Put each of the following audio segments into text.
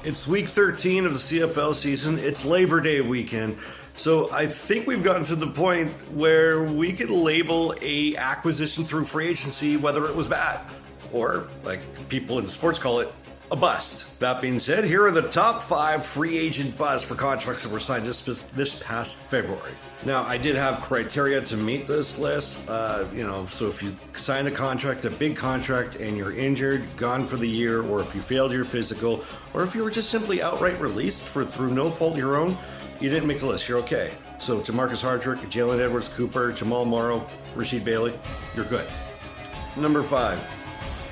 It's week 13 of the CFL season. It's Labor Day weekend. So I think we've gotten to the point where we could label a acquisition through free agency, whether it was bad or, like people in sports call it, a bust. That being said, here are the top 5 free agent busts for contracts that were signed this past February. Now, I did have criteria to meet this list. So if you sign a contract, a big contract, and you're injured, gone for the year, or if you failed your physical, or if you were just simply outright released through no fault of your own, you didn't make the list. You're okay. So Jamarcus Hardrick, Jalen Edwards Cooper, Jamal Morrow, Rasheed Bailey, you're good. Number 5.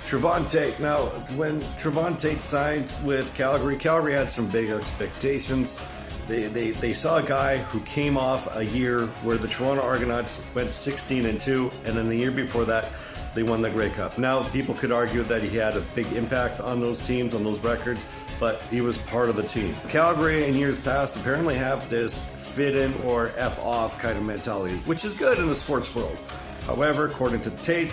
Trevon Tate. Now, when Trevon Tate signed with Calgary had some big expectations. They saw a guy who came off a year where the Toronto Argonauts went 16-2, and then the year before that, they won the Grey Cup. Now, people could argue that he had a big impact on those teams, on those records, but he was part of the team. Calgary, in years past, apparently have this fit in or F off kind of mentality, which is good in the sports world. However, according to Tate,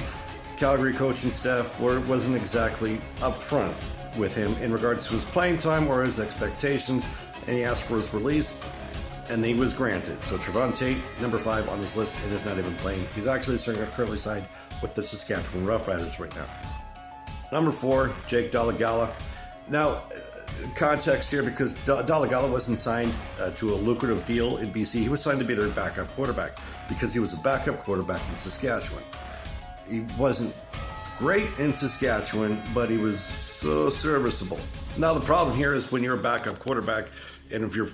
Calgary coaching staff wasn't exactly upfront with him in regards to his playing time or his expectations, and he asked for his release, and he was granted. So Trevon Tate, number 5 on this list, and is not even playing. He's actually currently signed with the Saskatchewan Roughriders right now. Number 4, Jake Dolegala. Now, context here, because Dolegala wasn't signed to a lucrative deal in BC. He was signed to be their backup quarterback because he was a backup quarterback in Saskatchewan. He wasn't great in Saskatchewan, but he was so serviceable. Now, the problem here is when you're a backup quarterback, and if your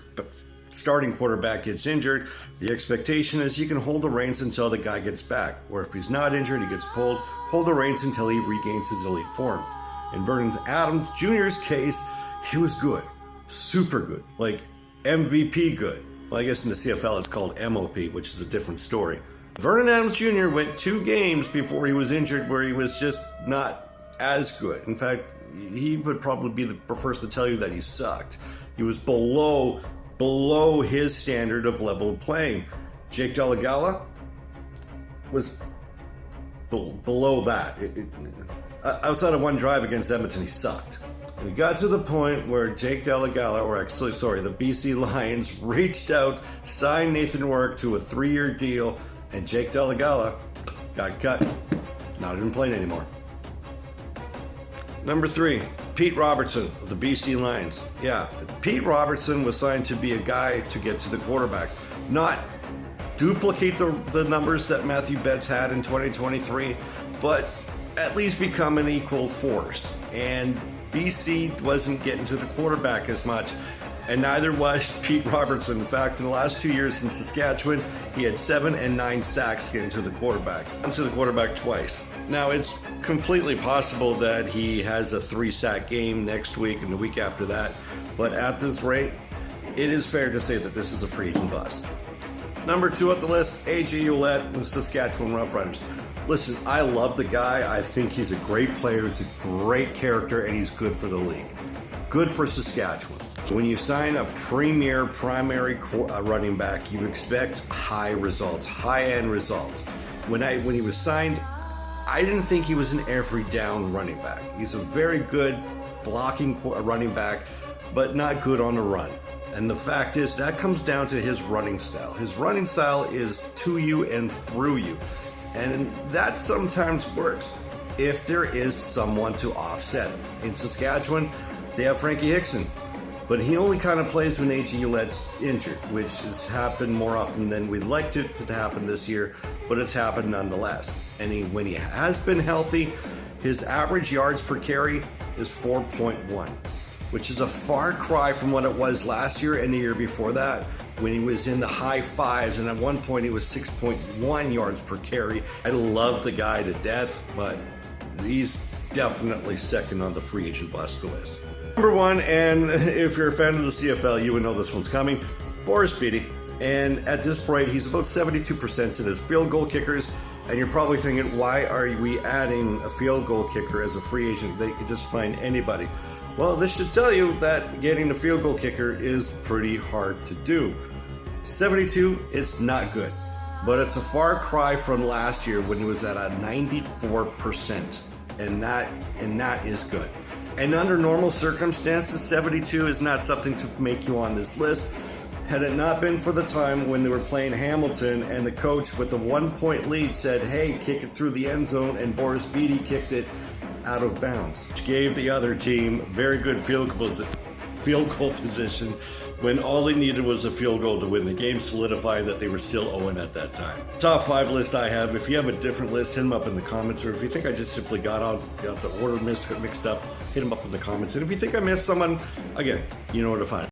starting quarterback gets injured, the expectation is you can hold the reins until the guy gets back. Or if he's not injured, he gets pulled, hold the reins until he regains his elite form. In Vernon Adams Jr.'s case, he was good, super good, like MVP good. Well, I guess in the CFL it's called MOP, which is a different story. Vernon Adams Jr. went 2 games before he was injured where he was just not as good. In fact, he would probably be the first to tell you that he sucked. He was below his standard of level playing. Jake Dolegala was below that. Outside of one drive against Edmonton, he sucked. And it got to the point where Jake Dolegala, the BC Lions, reached out, signed Nathan Work to a 3-year deal, and Jake Dolegala got cut. Not even playing anymore. Number 3, Pete Robertson of the BC Lions. Yeah, Pete Robertson was signed to be a guy to get to the quarterback, not duplicate the numbers that Matthew Betts had in 2023, but at least become an equal force. And BC wasn't getting to the quarterback as much, and neither was Pete Robertson. In fact, in the last 2 years in Saskatchewan, he had 7 and 9 sacks getting to the quarterback. To the quarterback twice. Now, it's completely possible that he has a 3-sack game next week and the week after that, but at this rate, it is fair to say that this is a free agent bust. Number 2 at the list, AJ Ouellette of the Saskatchewan Roughriders. Listen, I love the guy. I think he's a great player. He's a great character, and he's good for the league. Good for Saskatchewan. When you sign a premier primary running back, you expect high results, high-end results. When he was signed, I didn't think he was an every down running back. He's a very good blocking running back, but not good on the run. And the fact is, that comes down to his running style. His running style is to you and through you. And that sometimes works if there is someone to offset him. In Saskatchewan, they have Frankie Hickson, but he only kind of plays when AJ Ouellette's injured, which has happened more often than we'd like it to happen this year, but it's happened nonetheless. And when he has been healthy, his average yards per carry is 4.1, which is a far cry from what it was last year and the year before that, when he was in the high 5s, and at one point he was 6.1 yards per carry. I love the guy to death, but he's definitely second on the free agent bust list. Number 1, and if you're a fan of the CFL, you would know this one's coming, Boris Bede. And at this point, he's about 72% in his field goal kickers. And you're probably thinking, why are we adding a field goal kicker as a free agent? They could just find anybody. Well, this should tell you that getting a field goal kicker is pretty hard to do. 72, it's not good, but it's a far cry from last year when he was at a 94%, and that is good. And under normal circumstances, 72 is not something to make you on this list. Had it not been for the time when they were playing Hamilton and the coach with a 1-point lead said, hey, kick it through the end zone, and Boris Beatty kicked it out of bounds, which gave the other team very good field goal position when all they needed was a field goal to win the game, solidifying that they were still 0 at that time. Top 5 list I have. If you have a different list, hit them up in the comments, or if you think I just simply got the order mixed up, hit them up in the comments. And if you think I missed someone, again, you know where to find.